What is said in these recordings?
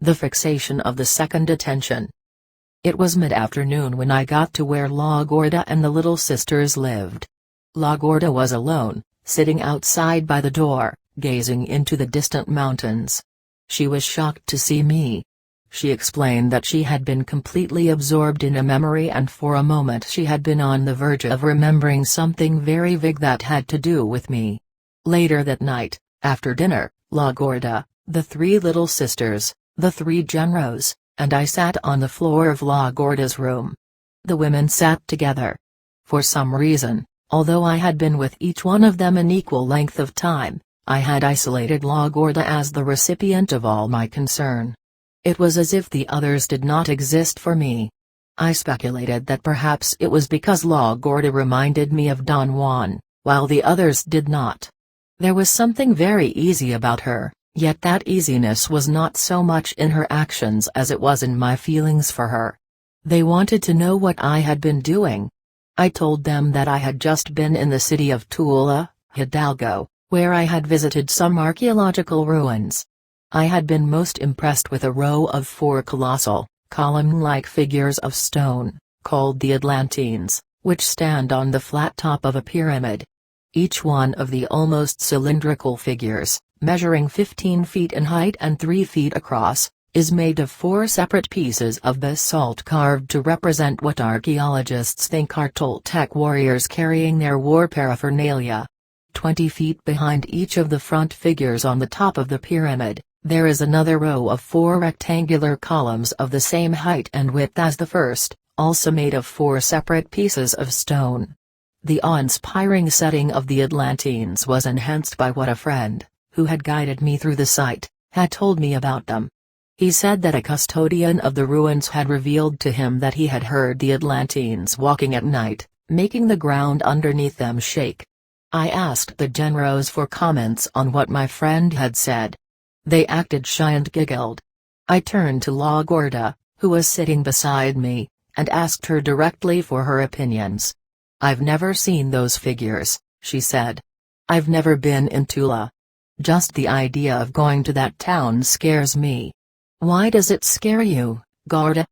The fixation of the second attention. It was mid-afternoon when I got to where La Gorda and the little sisters lived. La Gorda was alone, sitting outside by the door, gazing into the distant mountains. She was shocked to see me. She explained that she had been completely absorbed in a memory, and for a moment she had been on the verge of remembering something very vague that had to do with me. Later that night, after dinner, La Gorda, the three little sisters, the three Genaros, and I sat on the floor of La Gorda's room. The women sat together. For some reason, although I had been with each one of them an equal length of time, I had isolated La Gorda as the recipient of all my concern. It was as if the others did not exist for me. I speculated that perhaps it was because La Gorda reminded me of Don Juan, while the others did not. There was something very easy about her, yet that easiness was not so much in her actions as it was in my feelings for her. They wanted to know what I had been doing. I told them that I had just been in the city of Tula, Hidalgo, where I had visited some archaeological ruins. I had been most impressed with a row of 4 colossal, column-like figures of stone, called the Atlanteans, which stand on the flat top of a pyramid. Each one of the almost cylindrical figures, measuring 15 feet in height and 3 feet across, is made of 4 separate pieces of basalt carved to represent what archaeologists think are Toltec warriors carrying their war paraphernalia. 20 feet behind each of the front figures on the top of the pyramid, there is another row of 4 rectangular columns of the same height and width as the first, also made of 4 separate pieces of stone. The awe-inspiring setting of the Atlanteans was enhanced by what a friend, who had guided me through the site, had told me about them. He said that a custodian of the ruins had revealed to him that he had heard the Atlanteans walking at night, making the ground underneath them shake. I asked the Genaros for comments on what my friend had said. They acted shy and giggled. I turned to La Gorda, who was sitting beside me, and asked her directly for her opinions. "I've never seen those figures," she said. "I've never been in Tula. Just the idea of going to that town scares me." "Why does it scare you, Gorda?"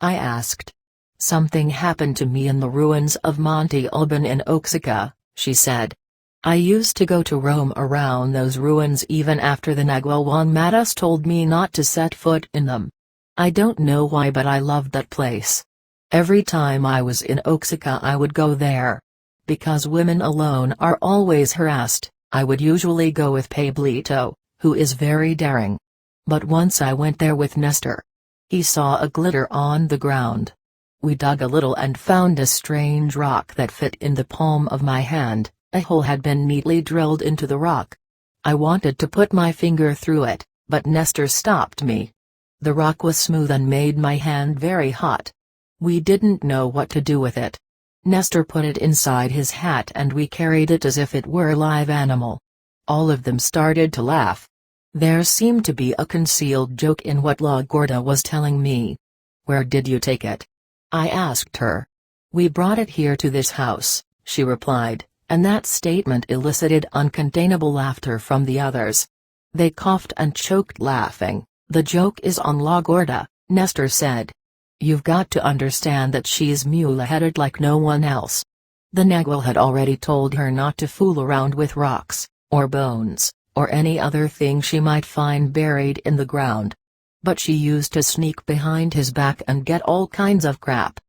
I asked. "Something happened to me in the ruins of Monte Alban in Oaxaca," she said. "I used to go to roam around those ruins even after the Nagual Juan Matus told me not to set foot in them. I don't know why, but I loved that place. Every time I was in Oaxaca I would go there. Because women alone are always harassed, I would usually go with Pablito, who is very daring. But once I went there with Nestor. He saw a glitter on the ground. We dug a little and found a strange rock that fit in the palm of my hand. A hole had been neatly drilled into the rock. I wanted to put my finger through it, but Nestor stopped me. The rock was smooth and made my hand very hot. We didn't know what to do with it. Nestor put it inside his hat and we carried it as if it were a live animal. All of them started to laugh. There seemed to be a concealed joke in what La Gorda was telling me. "Where did you take it?" I asked her. "We brought it here to this house," she replied. And that statement elicited uncontainable laughter from the others. They coughed and choked laughing. "The joke is on La Gorda," Nestor said. "You've got to understand that she's mule-headed like no one else. The Nagual had already told her not to fool around with rocks, or bones, or any other thing she might find buried in the ground. But she used to sneak behind his back and get all kinds of crap.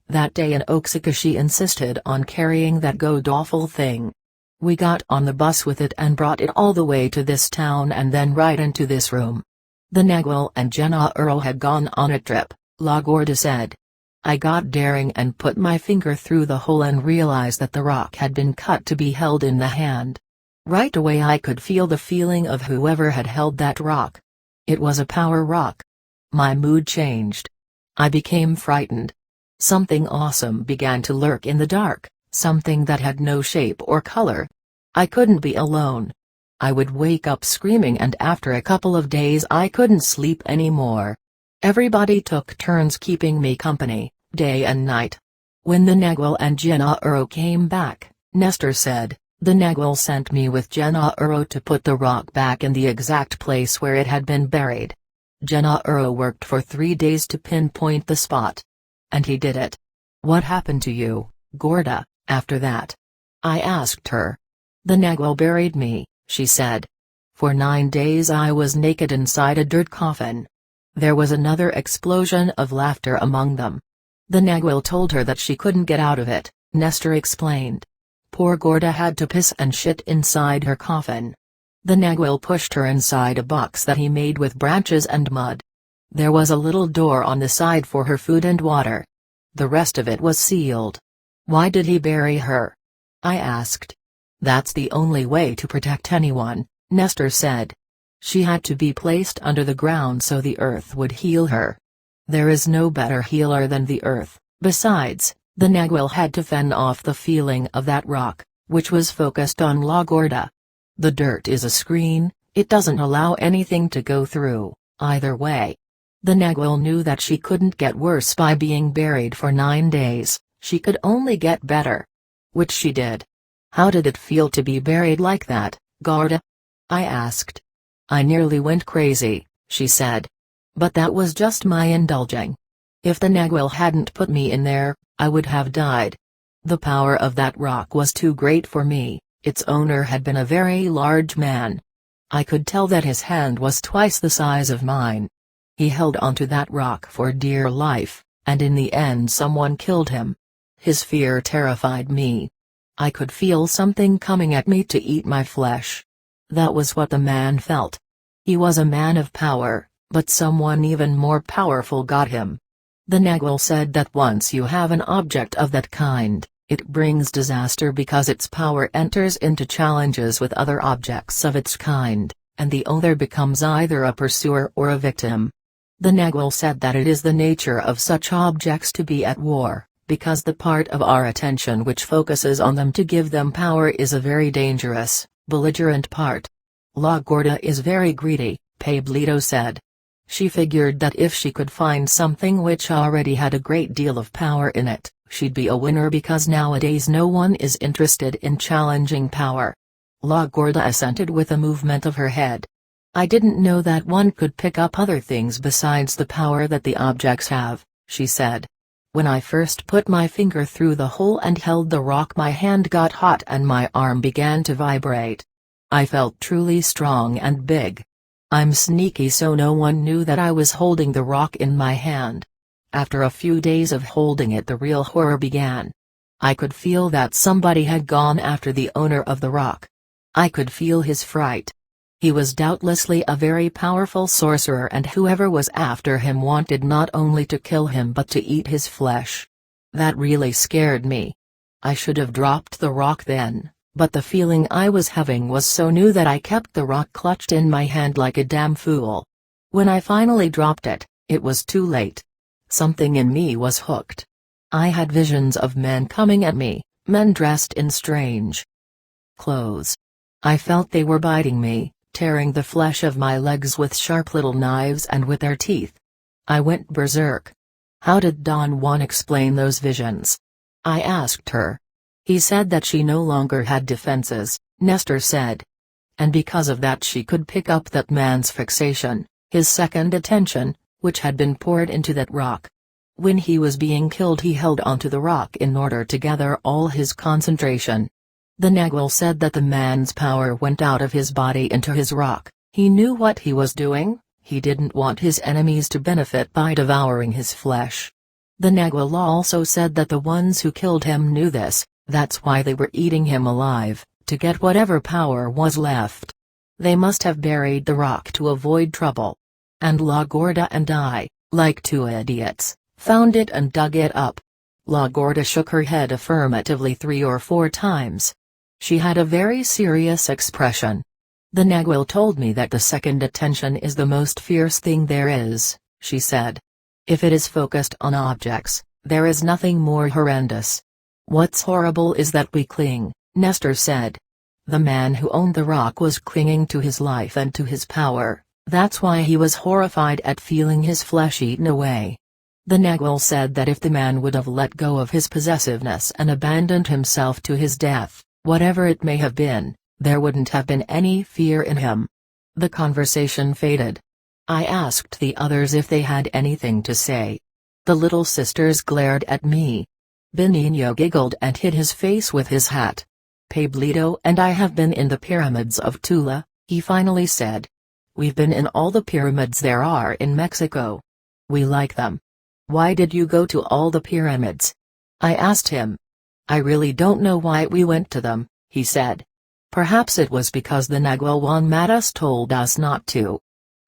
That day in Oaxaca she insisted on carrying that god-awful thing. We got on the bus with it and brought it all the way to this town and then right into this room. The Nagual and Genaro had gone on a trip," La Gorda said. "I got daring and put my finger through the hole and realized that the rock had been cut to be held in the hand. Right away I could feel the feeling of whoever had held that rock. It was a power rock. My mood changed. I became frightened. Something awesome began to lurk in the dark, something that had no shape or color. I couldn't be alone. I would wake up screaming and after a couple of days I couldn't sleep anymore. Everybody took turns keeping me company, day and night. When the Nagual and Genaro came back, Nestor said, the Nagual sent me with Genaro to put the rock back in the exact place where it had been buried. Genaro worked for 3 days to pinpoint the spot. And he did it. What happened to you, Gorda, after that? I asked her. The Nagual buried me, she said. For 9 days I was naked inside a dirt coffin. There was another explosion of laughter among them. The Nagual told her that she couldn't get out of it, Nestor explained. Poor Gorda had to piss and shit inside her coffin. The Nagual pushed her inside a box that he made with branches and mud. There was a little door on the side for her food and water. The rest of it was sealed. Why did he bury her? I asked. That's the only way to protect anyone, Nestor said. She had to be placed under the ground so the earth would heal her. There is no better healer than the earth. Besides, the Nagual had to fend off the feeling of that rock, which was focused on La Gorda. The dirt is a screen, it doesn't allow anything to go through, either way. The Nagual knew that she couldn't get worse by being buried for 9 days, she could only get better. Which she did. How did it feel to be buried like that, Gorda? I asked. I nearly went crazy, she said. But that was just my indulging. If the Nagual hadn't put me in there, I would have died. The power of that rock was too great for me, its owner had been a very large man. I could tell that his hand was twice the size of mine. He held onto that rock for dear life, and in the end someone killed him. His fear terrified me. I could feel something coming at me to eat my flesh. That was what the man felt. He was a man of power, but someone even more powerful got him. The Nagual said that once you have an object of that kind, it brings disaster because its power enters into challenges with other objects of its kind, and the owner becomes either a pursuer or a victim. The Nagual said that it is the nature of such objects to be at war, because the part of our attention which focuses on them to give them power is a very dangerous, belligerent part. La Gorda is very greedy, Pablito said. She figured that if she could find something which already had a great deal of power in it, she'd be a winner because nowadays no one is interested in challenging power. La Gorda assented with a movement of her head. I didn't know that one could pick up other things besides the power that the objects have, she said. When I first put my finger through the hole and held the rock, my hand got hot and my arm began to vibrate. I felt truly strong and big. I'm sneaky, so no one knew that I was holding the rock in my hand. After a few days of holding it, the real horror began. I could feel that somebody had gone after the owner of the rock. I could feel his fright. He was doubtlessly a very powerful sorcerer, and whoever was after him wanted not only to kill him but to eat his flesh. That really scared me. I should have dropped the rock then, but the feeling I was having was so new that I kept the rock clutched in my hand like a damn fool. When I finally dropped it, it was too late. Something in me was hooked. I had visions of men coming at me, men dressed in strange clothes. I felt they were biting me, tearing the flesh of my legs with sharp little knives and with their teeth. I went berserk. How did Don Juan explain those visions? I asked her. He said that she no longer had defenses, Nestor said. And because of that she could pick up that man's fixation, his second attention, which had been poured into that rock. When he was being killed he held onto the rock in order to gather all his concentration. The Nagual said that the man's power went out of his body into his rock. He knew what he was doing, he didn't want his enemies to benefit by devouring his flesh. The Nagual also said that the ones who killed him knew this, that's why they were eating him alive, to get whatever power was left. They must have buried the rock to avoid trouble. And La Gorda and I, like two idiots, found it and dug it up. La Gorda shook her head affirmatively 3 or 4 times. She had a very serious expression. The Nagual told me that the second attention is the most fierce thing there is, she said. If it is focused on objects, there is nothing more horrendous. What's horrible is that we cling, Nestor said. The man who owned the rock was clinging to his life and to his power, that's why he was horrified at feeling his flesh eaten away. The Nagual said that if the man would have let go of his possessiveness and abandoned himself to his death, whatever it may have been, there wouldn't have been any fear in him. The conversation faded. I asked the others if they had anything to say. The little sisters glared at me. Benigno giggled and hid his face with his hat. Pablito and I have been in the pyramids of Tula, he finally said. We've been in all the pyramids there are in Mexico. We like them. Why did you go to all the pyramids? I asked him. I really don't know why we went to them, he said. Perhaps it was because the Nagual Juan Matus told us not to.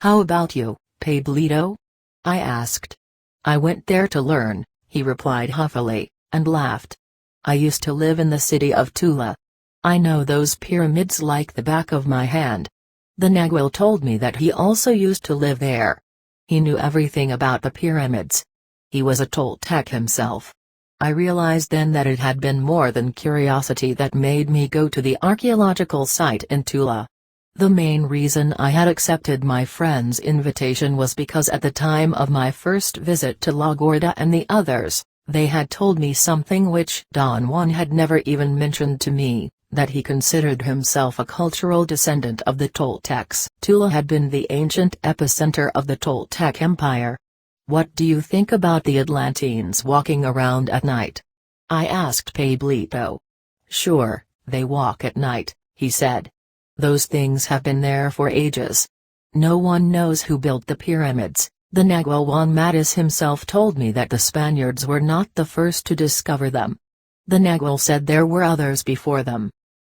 How about you, Pablito? I asked. I went there to learn, he replied huffily, and laughed. I used to live in the city of Tula. I know those pyramids like the back of my hand. The Nagual told me that he also used to live there. He knew everything about the pyramids. He was a Toltec himself. I realized then that it had been more than curiosity that made me go to the archaeological site in Tula. The main reason I had accepted my friend's invitation was because at the time of my first visit to La Gorda and the others, they had told me something which Don Juan had never even mentioned to me, that he considered himself a cultural descendant of the Toltecs. Tula had been the ancient epicenter of the Toltec Empire. What do you think about the Atlanteans walking around at night? I asked Pablito. Sure, they walk at night, he said. Those things have been there for ages. No one knows who built the pyramids. The Nagual Juan Matus himself told me that the Spaniards were not the first to discover them. The Nagual said there were others before them.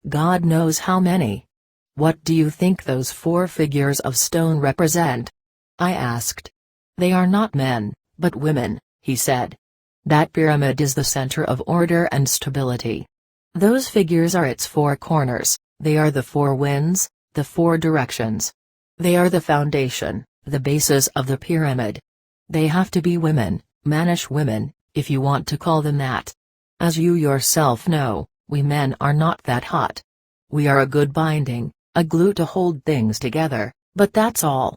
God knows how many. What do you think those 4 figures of stone represent? I asked. They are not men, but women, he said. That pyramid is the center of order and stability. Those figures are its 4 corners, they are the 4 winds, the 4 directions. They are the foundation, the basis of the pyramid. They have to be women, mannish women, if you want to call them that. As you yourself know, we men are not that hot. We are a good binding, a glue to hold things together, but that's all.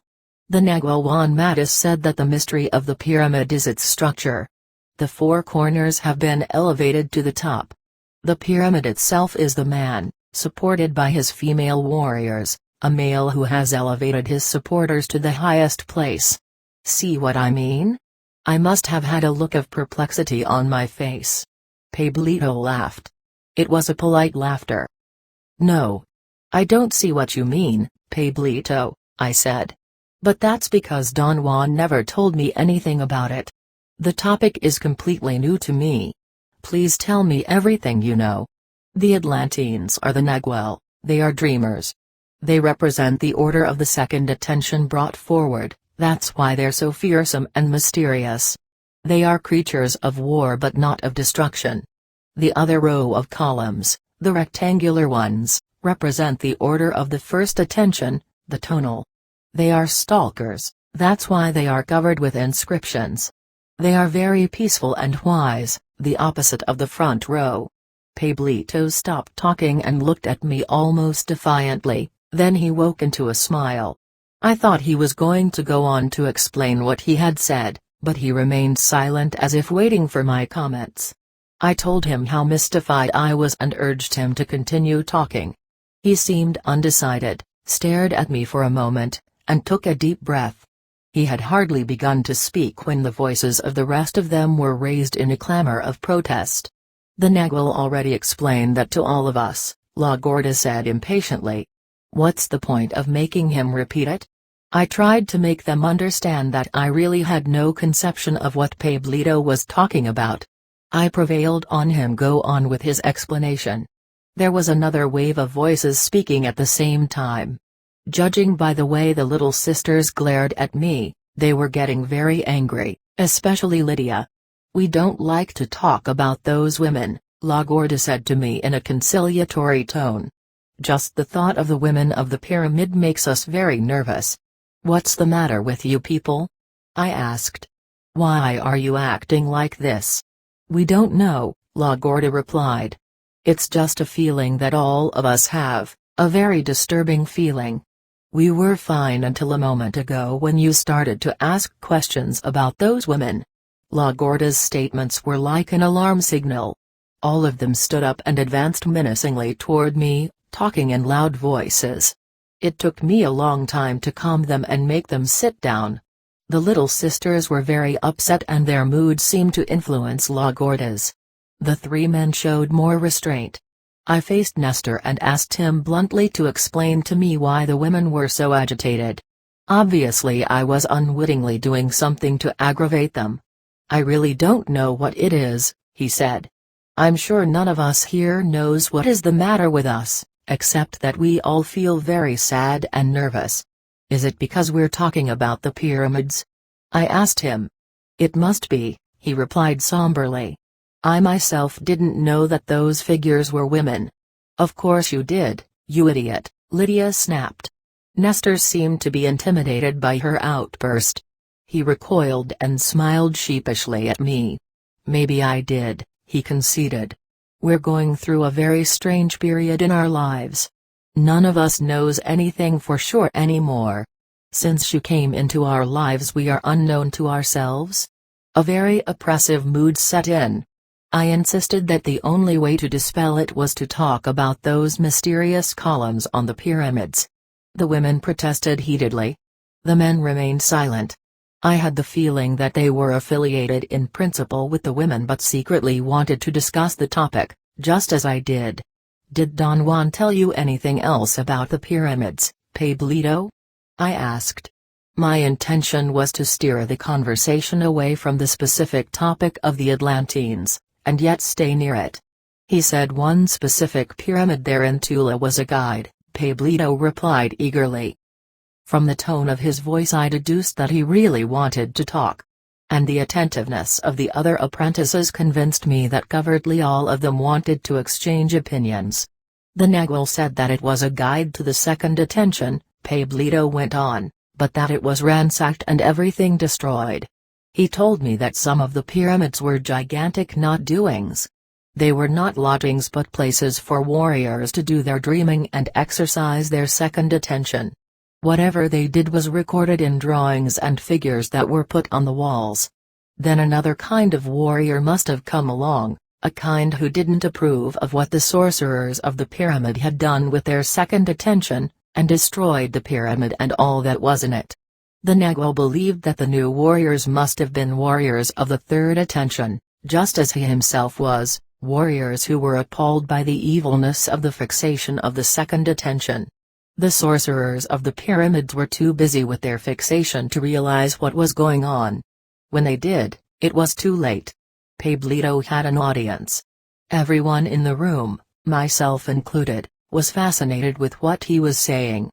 The Nagual Juan Matus said that the mystery of the pyramid is its structure. The 4 corners have been elevated to the top. The pyramid itself is the man, supported by his female warriors, a male who has elevated his supporters to the highest place. See what I mean? I must have had a look of perplexity on my face. Pablito laughed. It was a polite laughter. No. I don't see what you mean, Pablito, I said. But that's because Don Juan never told me anything about it. The topic is completely new to me. Please tell me everything you know. The Atlanteans are the Nagual, they are dreamers. They represent the order of the second attention brought forward, that's why they're so fearsome and mysterious. They are creatures of war but not of destruction. The other row of columns, the rectangular ones, represent the order of the first attention, the tonal. They are stalkers, that's why they are covered with inscriptions. They are very peaceful and wise, the opposite of the front row. Pablito stopped talking and looked at me almost defiantly, then he woke into a smile. I thought he was going to go on to explain what he had said, but he remained silent as if waiting for my comments. I told him how mystified I was and urged him to continue talking. He seemed undecided, stared at me for a moment, and took a deep breath. He had hardly begun to speak when the voices of the rest of them were raised in a clamor of protest. The Nagual already explained that to all of us, La Gorda said impatiently. What's the point of making him repeat it? I tried to make them understand that I really had no conception of what Pablito was talking about. I prevailed on him go on with his explanation. There was another wave of voices speaking at the same time. Judging by the way the little sisters glared at me, they were getting very angry, especially Lydia. We don't like to talk about those women, La Gorda said to me in a conciliatory tone. Just the thought of the women of the pyramid makes us very nervous. What's the matter with you people? I asked. Why are you acting like this? We don't know, La Gorda replied. It's just a feeling that all of us have, a very disturbing feeling. We were fine until a moment ago when you started to ask questions about those women. La Gorda's statements were like an alarm signal. All of them stood up and advanced menacingly toward me, talking in loud voices. It took me a long time to calm them and make them sit down. The little sisters were very upset and their mood seemed to influence La Gorda's. The three men showed more restraint. I faced Nestor and asked him bluntly to explain to me why the women were so agitated. Obviously I was unwittingly doing something to aggravate them. "I really don't know what it is," he said. "I'm sure none of us here knows what is the matter with us, except that we all feel very sad and nervous." "Is it because we're talking about the pyramids?" I asked him. "It must be," he replied somberly. "I myself didn't know that those figures were women." "Of course you did, you idiot," Lydia snapped. Nestor seemed to be intimidated by her outburst. He recoiled and smiled sheepishly at me. "Maybe I did," he conceded. "We're going through a very strange period in our lives. None of us knows anything for sure anymore. Since you came into our lives we are unknown to ourselves." A very oppressive mood set in. I insisted that the only way to dispel it was to talk about those mysterious columns on the pyramids. The women protested heatedly. The men remained silent. I had the feeling that they were affiliated in principle with the women but secretly wanted to discuss the topic, just as I did. "Did Don Juan tell you anything else about the pyramids, Pablito?" I asked. My intention was to steer the conversation away from the specific topic of the Atlanteans, and yet stay near it. "He said one specific pyramid there in Tula was a guide," Pablito replied eagerly. From the tone of his voice I deduced that he really wanted to talk. And the attentiveness of the other apprentices convinced me that covertly all of them wanted to exchange opinions. "The Nagual said that it was a guide to the second attention," Pablito went on, "but that it was ransacked and everything destroyed. He told me that some of the pyramids were gigantic not-doings. They were not lodgings but places for warriors to do their dreaming and exercise their second attention. Whatever they did was recorded in drawings and figures that were put on the walls. Then another kind of warrior must have come along, a kind who didn't approve of what the sorcerers of the pyramid had done with their second attention, and destroyed the pyramid and all that was in it. The Nagual believed that the new warriors must have been warriors of the third attention, just as he himself was, warriors who were appalled by the evilness of the fixation of the second attention. The sorcerers of the pyramids were too busy with their fixation to realize what was going on. When they did, it was too late. Pablito had an audience. Everyone in the room, myself included, was fascinated with what he was saying.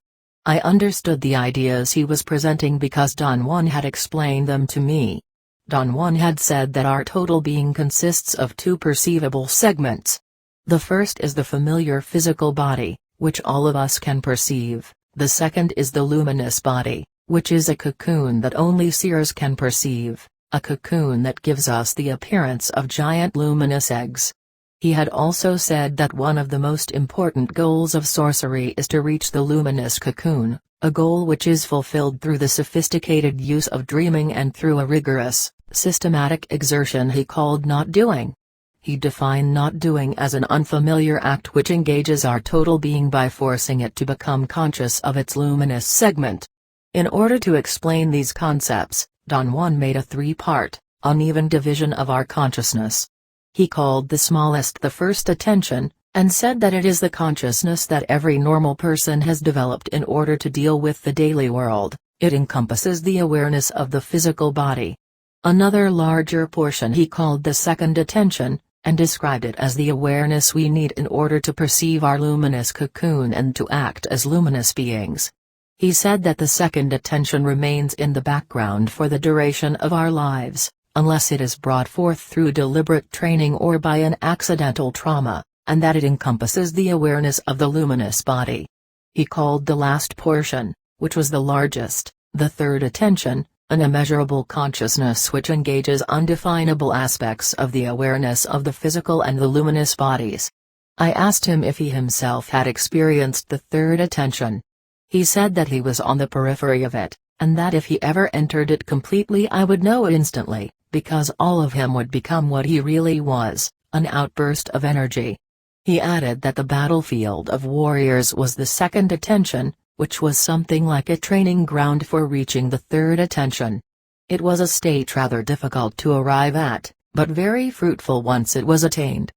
I understood the ideas he was presenting because Don Juan had explained them to me. Don Juan had said that our total being consists of two perceivable segments. The first is the familiar physical body, which all of us can perceive. The second is the luminous body, which is a cocoon that only seers can perceive, a cocoon that gives us the appearance of giant luminous eggs. He had also said that one of the most important goals of sorcery is to reach the luminous cocoon, a goal which is fulfilled through the sophisticated use of dreaming and through a rigorous, systematic exertion he called not doing. He defined not doing as an unfamiliar act which engages our total being by forcing it to become conscious of its luminous segment. In order to explain these concepts, Don Juan made a three-part, uneven division of our consciousness. He called the smallest the first attention, and said that it is the consciousness that every normal person has developed in order to deal with the daily world. It encompasses the awareness of the physical body. Another larger portion he called the second attention, and described it as the awareness we need in order to perceive our luminous cocoon and to act as luminous beings. He said that the second attention remains in the background for the duration of our lives, unless it is brought forth through deliberate training or by an accidental trauma, and that it encompasses the awareness of the luminous body. He called the last portion, which was the largest, the third attention, an immeasurable consciousness which engages undefinable aspects of the awareness of the physical and the luminous bodies. I asked him if he himself had experienced the third attention. He said that he was on the periphery of it, and that if he ever entered it completely I would know instantly, because all of him would become what he really was, an outburst of energy. He added that the battlefield of warriors was the second attention, which was something like a training ground for reaching the third attention. It was a state rather difficult to arrive at, but very fruitful once it was attained.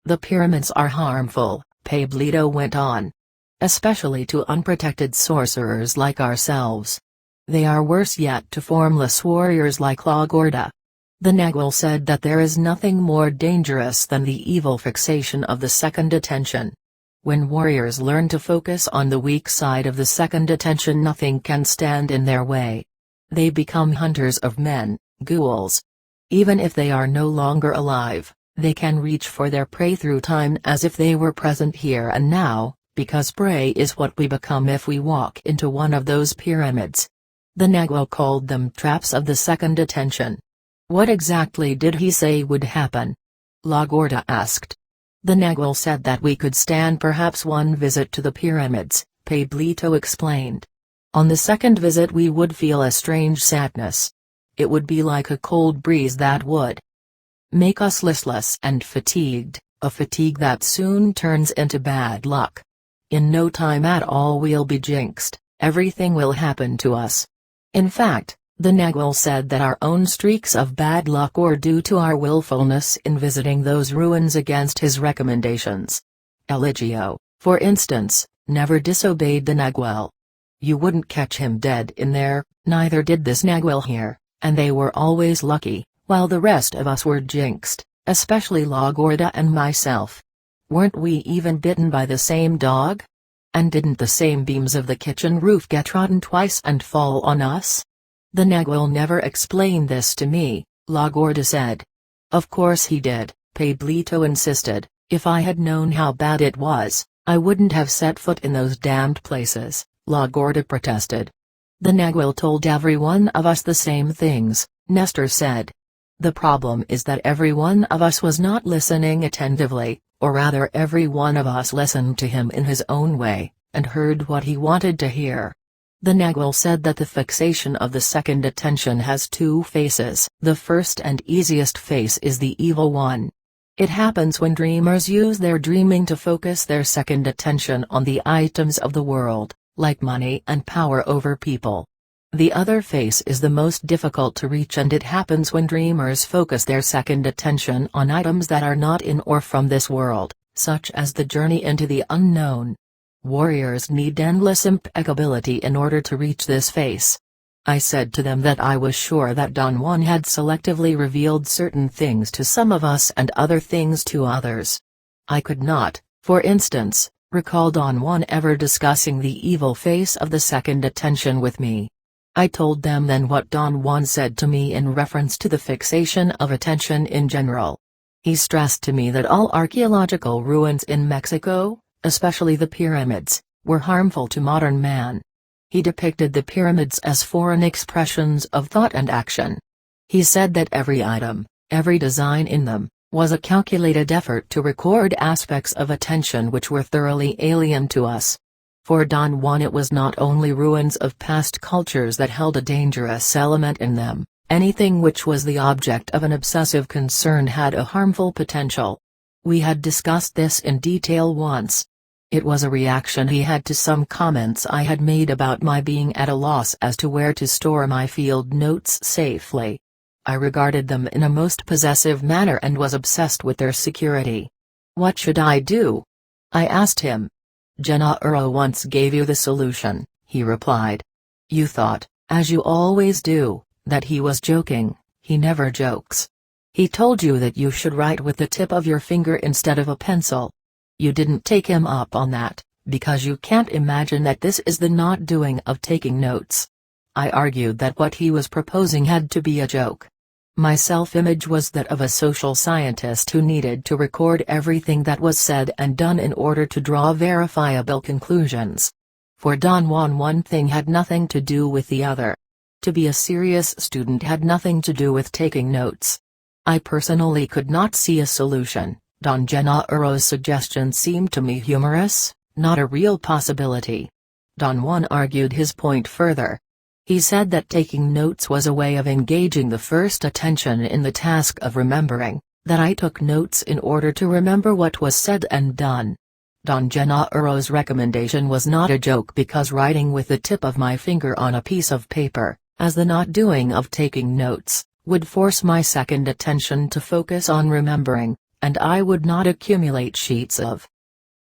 The pyramids are harmful, Pablito went on. Especially to unprotected sorcerers like ourselves. They are worse yet to formless warriors like La Gorda. The Nagual said that there is nothing more dangerous than the evil fixation of the second attention. When warriors learn to focus on the weak side of the second attention, nothing can stand in their way. They become hunters of men, ghouls. Even if they are no longer alive, they can reach for their prey through time as if they were present here and now, because prey is what we become if we walk into one of those pyramids. The Nagual called them traps of the second attention. What exactly did he say would happen? La Gorda asked. The Nagual said that we could stand perhaps one visit to the pyramids, Pablito explained. On the second visit we would feel a strange sadness. It would be like a cold breeze that would make us listless and fatigued, a fatigue that soon turns into bad luck. In no time at all we'll be jinxed, everything will happen to us. In fact, the Nagual said that our own streaks of bad luck were due to our willfulness in visiting those ruins against his recommendations. Eligio, for instance, never disobeyed the Nagual. You wouldn't catch him dead in there, neither did this Nagual here, and they were always lucky, while the rest of us were jinxed, especially La Gorda and myself. Weren't we even bitten by the same dog? And didn't the same beams of the kitchen roof get rotten twice and fall on us? The Nagual never explained this to me, La Gorda said. Of course he did, Pablito insisted. If I had known how bad it was, I wouldn't have set foot in those damned places, La Gorda protested. The Nagual told every one of us the same things, Nestor said. The problem is that every one of us was not listening attentively, or rather every one of us listened to him in his own way, and heard what he wanted to hear. The Nagual said that the fixation of the second attention has two faces. The first and easiest face is the evil one. It happens when dreamers use their dreaming to focus their second attention on the items of the world, like money and power over people. The other face is the most difficult to reach, and it happens when dreamers focus their second attention on items that are not in or from this world, such as the journey into the unknown. Warriors need endless impeccability in order to reach this face. I said to them that I was sure that Don Juan had selectively revealed certain things to some of us and other things to others. I could not, for instance, recall Don Juan ever discussing the evil face of the second attention with me. I told them then what Don Juan said to me in reference to the fixation of attention in general. He stressed to me that all archaeological ruins in Mexico, especially the pyramids, were harmful to modern man. He depicted the pyramids as foreign expressions of thought and action. He said that every item, every design in them, was a calculated effort to record aspects of attention which were thoroughly alien to us. For Don Juan it was not only ruins of past cultures that held a dangerous element in them, anything which was the object of an obsessive concern had a harmful potential. We had discussed this in detail once. It was a reaction he had to some comments I had made about my being at a loss as to where to store my field notes safely. I regarded them in a most possessive manner and was obsessed with their security. What should I do? I asked him. Genaro once gave you the solution, he replied. You thought, as you always do, that he was joking. He never jokes. He told you that you should write with the tip of your finger instead of a pencil. You didn't take him up on that, because you can't imagine that this is the not doing of taking notes. I argued that what he was proposing had to be a joke. My self-image was that of a social scientist who needed to record everything that was said and done in order to draw verifiable conclusions. For Don Juan, one thing had nothing to do with the other. To be a serious student had nothing to do with taking notes. I personally could not see a solution. Don Genaro's suggestion seemed to me humorous, not a real possibility. Don Juan argued his point further. He said that taking notes was a way of engaging the first attention in the task of remembering, that I took notes in order to remember what was said and done. Don Genaro's recommendation was not a joke because writing with the tip of my finger on a piece of paper, as the not doing of taking notes, would force my second attention to focus on remembering, and I would not accumulate sheets of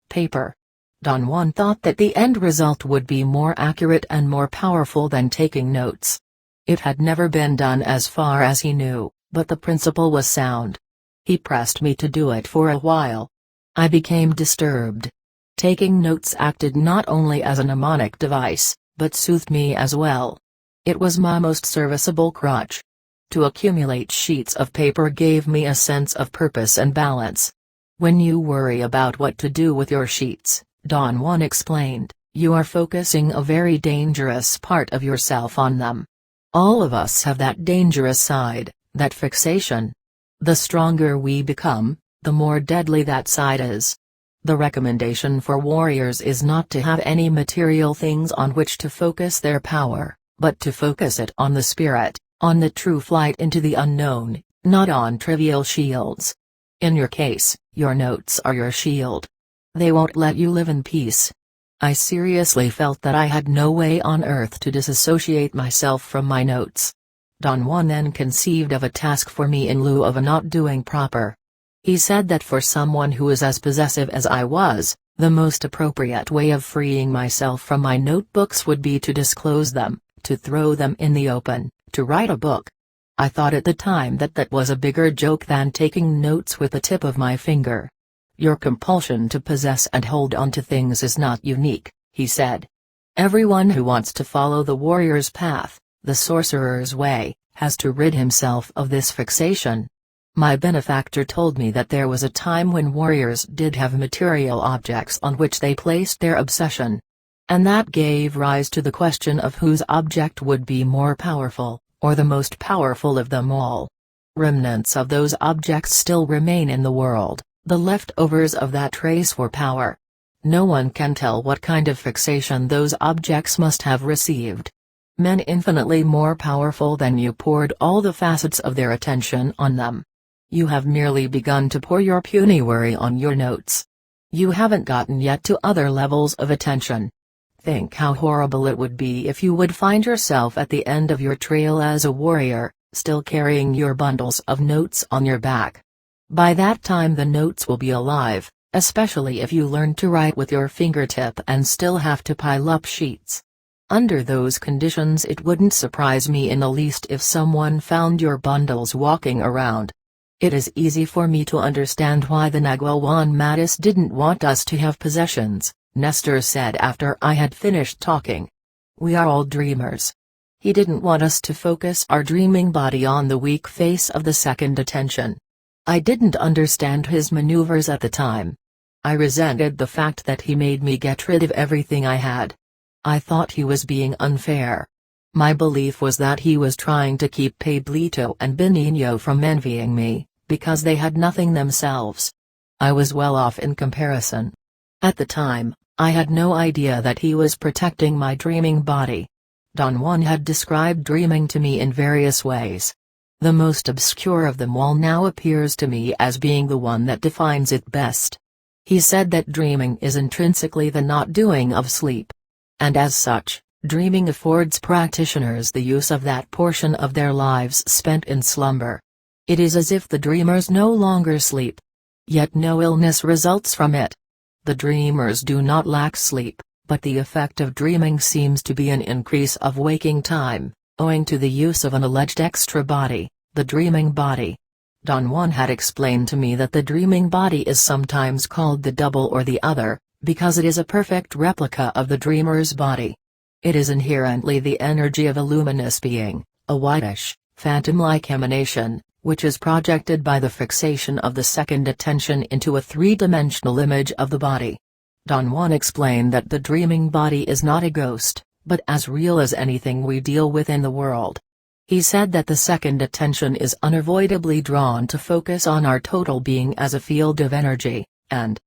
paper. Don Juan thought that the end result would be more accurate and more powerful than taking notes. It had never been done as far as he knew, but the principle was sound. He pressed me to do it for a while. I became disturbed. Taking notes acted not only as a mnemonic device, but soothed me as well. It was my most serviceable crutch. To accumulate sheets of paper gave me a sense of purpose and balance. When you worry about what to do with your sheets, Don Juan explained, you are focusing a very dangerous part of yourself on them. All of us have that dangerous side, that fixation. The stronger we become, the more deadly that side is. The recommendation for warriors is not to have any material things on which to focus their power, but to focus it on the spirit, on the true flight into the unknown, not on trivial shields. In your case, your notes are your shield. They won't let you live in peace. I seriously felt that I had no way on earth to disassociate myself from my notes. Don Juan then conceived of a task for me in lieu of a not doing proper. He said that for someone who is as possessive as I was, the most appropriate way of freeing myself from my notebooks would be to disclose them, to throw them in the open, to write a book. I thought at the time that that was a bigger joke than taking notes with the tip of my finger. Your compulsion to possess and hold on to things is not unique, he said. Everyone who wants to follow the warrior's path, the sorcerer's way, has to rid himself of this fixation. My benefactor told me that there was a time when warriors did have material objects on which they placed their obsession. And that gave rise to the question of whose object would be more powerful, or the most powerful of them all. Remnants of those objects still remain in the world, the leftovers of that race for power. No one can tell what kind of fixation those objects must have received. Men infinitely more powerful than you poured all the facets of their attention on them. You have merely begun to pour your puny worry on your notes. You haven't gotten yet to other levels of attention. Think how horrible it would be if you would find yourself at the end of your trail as a warrior, still carrying your bundles of notes on your back. By that time the notes will be alive, especially if you learn to write with your fingertip and still have to pile up sheets. Under those conditions it wouldn't surprise me in the least if someone found your bundles walking around. It is easy for me to understand why the Nagual Juan Matus didn't want us to have possessions, Nestor said after I had finished talking. We are all dreamers. He didn't want us to focus our dreaming body on the weak face of the second attention. I didn't understand his maneuvers at the time. I resented the fact that he made me get rid of everything I had. I thought he was being unfair. My belief was that he was trying to keep Pablito and Benigno from envying me, because they had nothing themselves. I was well off in comparison. At the time, I had no idea that he was protecting my dreaming body. Don Juan had described dreaming to me in various ways. The most obscure of them all now appears to me as being the one that defines it best. He said that dreaming is intrinsically the not doing of sleep. And as such, dreaming affords practitioners the use of that portion of their lives spent in slumber. It is as if the dreamers no longer sleep. Yet no illness results from it. The dreamers do not lack sleep, but the effect of dreaming seems to be an increase of waking time, owing to the use of an alleged extra body, the dreaming body. Don Juan had explained to me that the dreaming body is sometimes called the double or the other, because it is a perfect replica of the dreamer's body. It is inherently the energy of a luminous being, a whitish, phantom-like emanation, which is projected by the fixation of the second attention into a three-dimensional image of the body. Don Juan explained that the dreaming body is not a ghost, but as real as anything we deal with in the world. He said that the second attention is unavoidably drawn to focus on our total being as a field of energy, and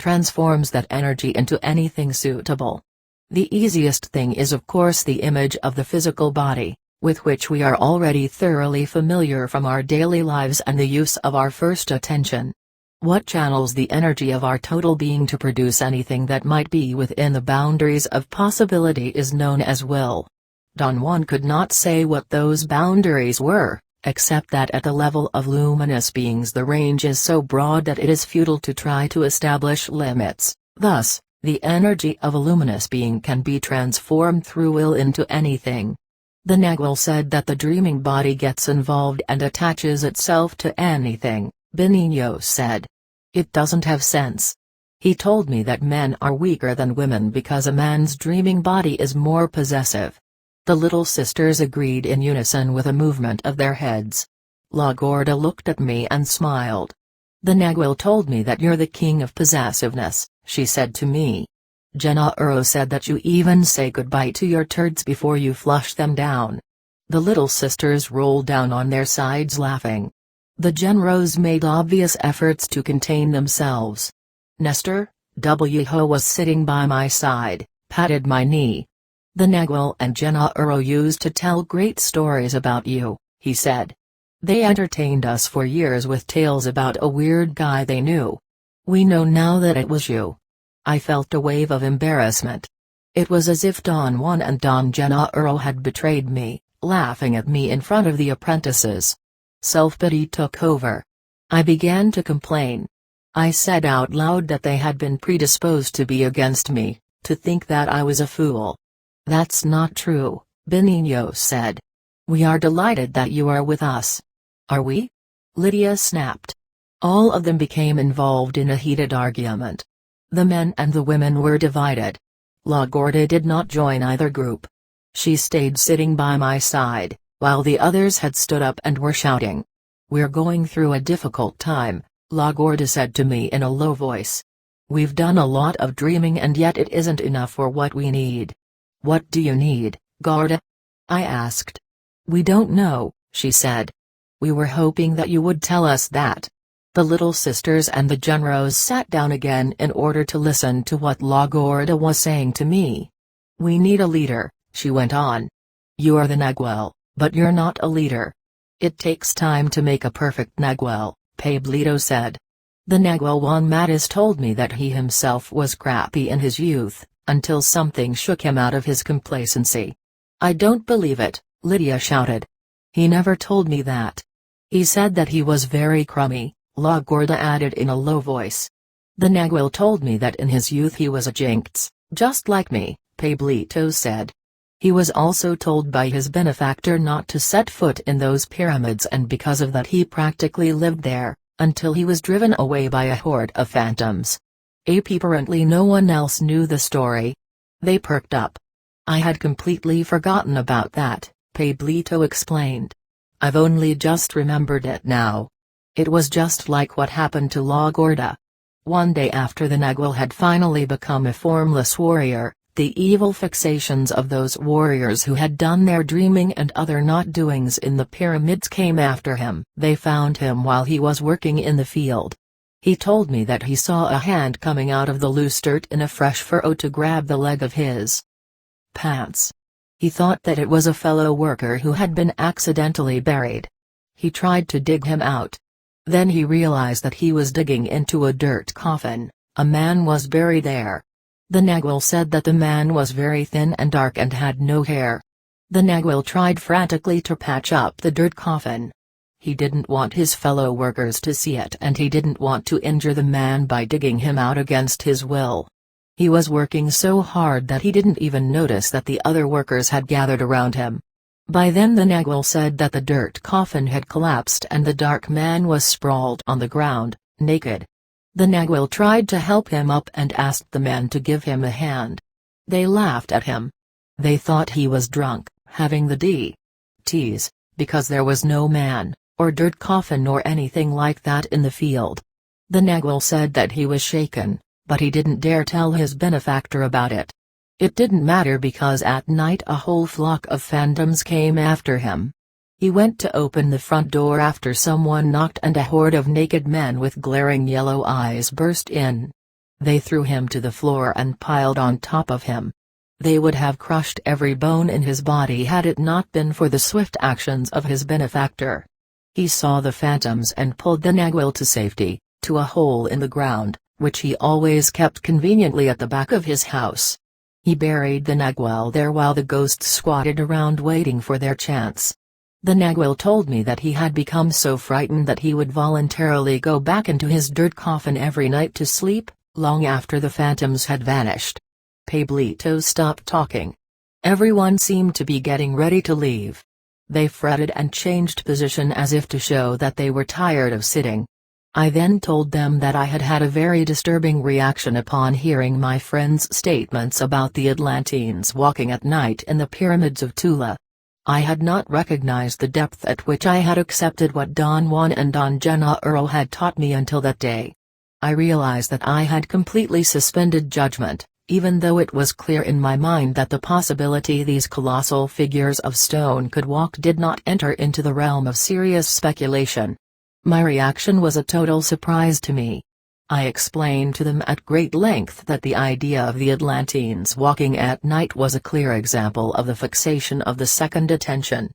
transforms that energy into anything suitable. The easiest thing is of course the image of the physical body, with which we are already thoroughly familiar from our daily lives and the use of our first attention. What channels the energy of our total being to produce anything that might be within the boundaries of possibility is known as will. Don Juan could not say what those boundaries were, except that at the level of luminous beings the range is so broad that it is futile to try to establish limits. Thus, the energy of a luminous being can be transformed through will into anything. The Nagual said that the dreaming body gets involved and attaches itself to anything. Benigno said. It doesn't have sense. He told me that men are weaker than women because a man's dreaming body is more possessive. The little sisters agreed in unison with a movement of their heads. La Gorda looked at me and smiled. The Nagual told me that you're the king of possessiveness, she said to me. Genaro said that you even say goodbye to your turds before you flush them down. The little sisters rolled down on their sides laughing. The Genros made obvious efforts to contain themselves. Nestor W. was sitting by my side, patted my knee. The Nagual and Genaro used to tell great stories about you, he said. They entertained us for years with tales about a weird guy they knew. We know now that it was you. I felt a wave of embarrassment. It was as if Don Juan and Don Genaro had betrayed me, laughing at me in front of the apprentices. Self-pity took over. I began to complain. I said out loud that they had been predisposed to be against me, to think that I was a fool. That's not true, Benigno said. We are delighted that you are with us. Are we? Lydia snapped. All of them became involved in a heated argument. The men and the women were divided. La Gorda did not join either group. She stayed sitting by my side, while the others had stood up and were shouting. We're going through a difficult time, La Gorda said to me in a low voice. We've done a lot of dreaming and yet it isn't enough for what we need. What do you need, Gorda? I asked. We don't know, she said. We were hoping that you would tell us that. The little sisters and the Genros sat down again in order to listen to what La Gorda was saying to me. We need a leader, she went on. You are the Nagual, but you're not a leader. It takes time to make a perfect Nagual, Pablito said. The Nagual Juan Matus told me that he himself was crappy in his youth, until something shook him out of his complacency. I don't believe it, Lydia shouted. He never told me that. He said that he was very crummy, La Gorda added in a low voice. The Nagual told me that in his youth he was a jinx, just like me, Pablito said. He was also told by his benefactor not to set foot in those pyramids and because of that he practically lived there, until he was driven away by a horde of phantoms. Apparently no one else knew the story. They perked up. I had completely forgotten about that, Pablito explained. I've only just remembered it now. It was just like what happened to La Gorda. One day after the Nagual had finally become a formless warrior, the evil fixations of those warriors who had done their dreaming and other not doings in the pyramids came after him. They found him while he was working in the field. He told me that he saw a hand coming out of the loose dirt in a fresh furrow to grab the leg of his pants. He thought that it was a fellow worker who had been accidentally buried. He tried to dig him out. Then he realized that he was digging into a dirt coffin. A man was buried there. The Nagual said that the man was very thin and dark and had no hair. The Nagual tried frantically to patch up the dirt coffin. He didn't want his fellow workers to see it and he didn't want to injure the man by digging him out against his will. He was working so hard that he didn't even notice that the other workers had gathered around him. By then the Nagual said that the dirt coffin had collapsed and the dark man was sprawled on the ground, naked. The Nagual tried to help him up and asked the men to give him a hand. They laughed at him. They thought he was drunk, having the DTs, because there was no man, or dirt coffin or anything like that in the field. The Nagual said that he was shaken, but he didn't dare tell his benefactor about it. It didn't matter because at night a whole flock of phantoms came after him. He went to open the front door after someone knocked and a horde of naked men with glaring yellow eyes burst in. They threw him to the floor and piled on top of him. They would have crushed every bone in his body had it not been for the swift actions of his benefactor. He saw the phantoms and pulled the Nagual to safety, to a hole in the ground, which he always kept conveniently at the back of his house. He buried the nagual there while the ghosts squatted around waiting for their chance. The nagual told me that he had become so frightened that he would voluntarily go back into his dirt coffin every night to sleep, long after the phantoms had vanished. Pablito stopped talking. Everyone seemed to be getting ready to leave. They fretted and changed position as if to show that they were tired of sitting. I then told them that I had had a very disturbing reaction upon hearing my friend's statements about the Atlanteans walking at night in the pyramids of Tula. I had not recognized the depth at which I had accepted what Don Juan and Don Genaro had taught me until that day. I realized that I had completely suspended judgment, even though it was clear in my mind that the possibility these colossal figures of stone could walk did not enter into the realm of serious speculation. My reaction was a total surprise to me. I explained to them at great length that the idea of the Atlanteans walking at night was a clear example of the fixation of the second attention.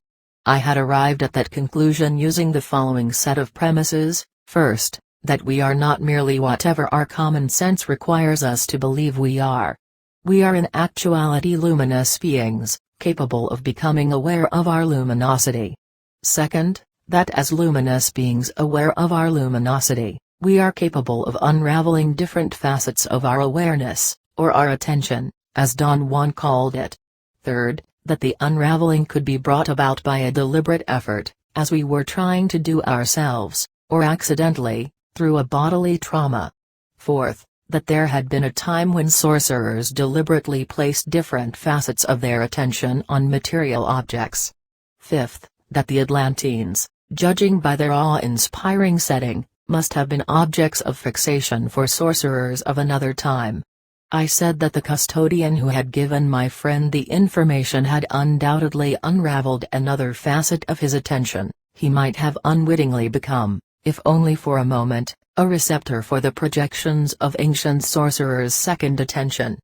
I had arrived at that conclusion using the following set of premises: first, that we are not merely whatever our common sense requires us to believe we are. We are in actuality luminous beings, capable of becoming aware of our luminosity. Second, that as luminous beings aware of our luminosity, we are capable of unraveling different facets of our awareness, or our attention, as Don Juan called it. Third, that the unraveling could be brought about by a deliberate effort, as we were trying to do ourselves, or accidentally, through a bodily trauma. Fourth, that there had been a time when sorcerers deliberately placed different facets of their attention on material objects. Fifth, that the Atlanteans, judging by their awe-inspiring setting, must have been objects of fixation for sorcerers of another time. I said that the custodian who had given my friend the information had undoubtedly unraveled another facet of his attention. He might have unwittingly become, if only for a moment, a receptor for the projections of ancient sorcerers' second attention.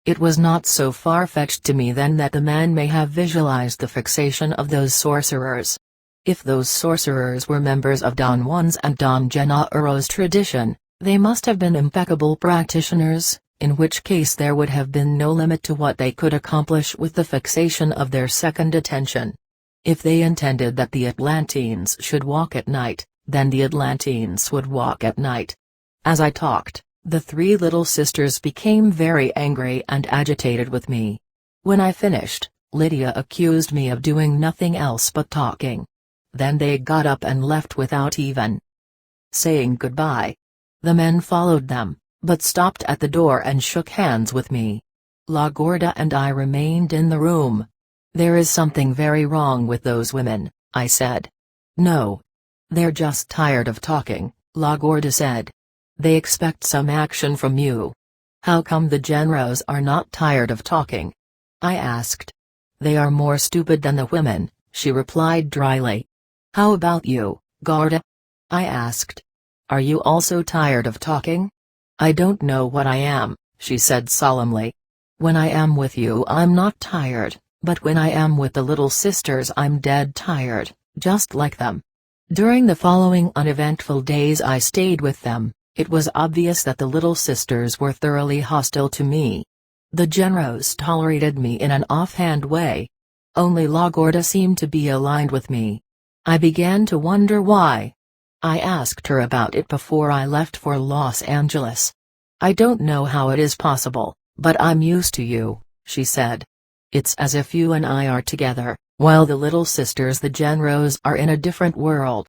It was not so far-fetched to me then that the man may have visualized the fixation of those sorcerers. If those sorcerers were members of Don Juan's and Don Genaro's tradition, they must have been impeccable practitioners, in which case there would have been no limit to what they could accomplish with the fixation of their second attention. If they intended that the Atlanteans should walk at night, then the Atlanteans would walk at night. As I talked, the three little sisters became very angry and agitated with me. When I finished, Lydia accused me of doing nothing else but talking. Then they got up and left without even saying goodbye. The men followed them, but stopped at the door and shook hands with me. La Gorda and I remained in the room. "There is something very wrong with those women," I said. "No. They're just tired of talking," La Gorda said. "They expect some action from you." "How come the Genaros are not tired of talking?" I asked. "They are more stupid than the women," she replied dryly. "How about you, Gorda?" I asked. "Are you also tired of talking?" "I don't know what I am," she said solemnly. "When I am with you I'm not tired, but when I am with the little sisters I'm dead tired, just like them." During the following uneventful days I stayed with them. It was obvious that the little sisters were thoroughly hostile to me. The Genaros tolerated me in an offhand way. Only La Gorda seemed to be aligned with me. I began to wonder why. I asked her about it before I left for Los Angeles. "I don't know how it is possible, but I'm used to you," she said. "It's as if you and I are together, while the little sisters the Genaros are in a different world.